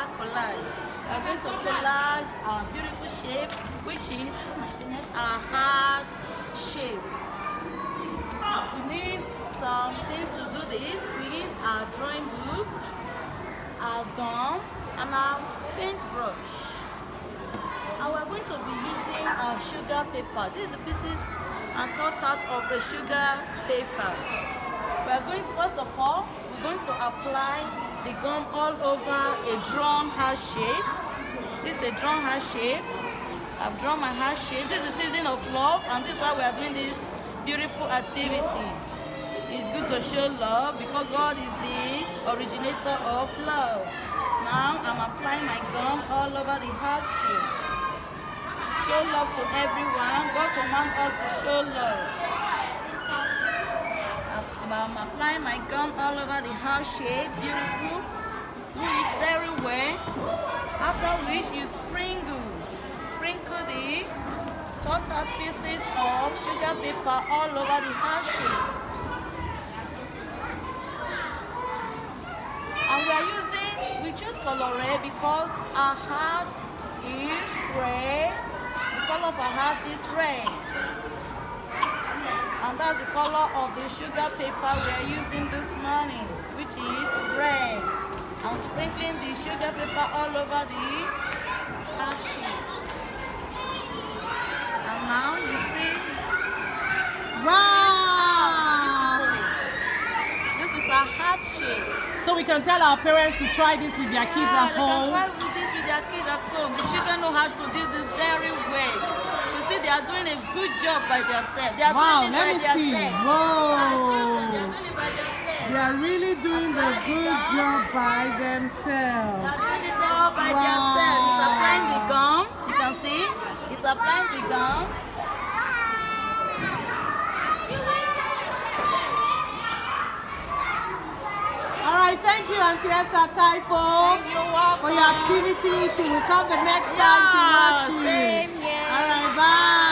sugar collage. We are going to collage our beautiful shape, which is our heart shape. We need some things to do this. We need our drawing book, our gum, and our paintbrush. And we're going to be using our sugar paper. These are the pieces and cut out of the sugar paper. We're going to, first of all, we're going to apply the gum all over a drawn heart shape. This is a drawn heart shape. I've drawn my heart shape. This is the season of love, and this is why we are doing this beautiful activity. It's good to show love because God is the originator of love. Now I'm applying my gum all over the heart shape. Show love to everyone. God commands us to show love. I'm applying my gum all over the heart shape. Beautiful. Do it very well. After which you sprinkle the cut out pieces of sugar paper all over the heart shape. And we choose color red because our heart is red. The color of our heart is red. And that's the color of the sugar paper we are using this morning, which is red. I'm sprinkling the sugar paper all over the heart shape. And now you see, wow! This is a heart shape. So we can tell our parents to try this with their kids at home. They can try this with their kids at home. The children know how to do this very well. You see, they are doing a good job by themselves. They are Wow, doing it let by me see. themselves. Whoa! They are doing it by themselves. They are really doing the good job by themselves. They are doing it all by themselves. It's applying the gum. You can see. It's applying the gum. Alright, thank you, Auntie Esther Taifo, for your activity. Till we come the next time to watch you. Same here. Alright, bye.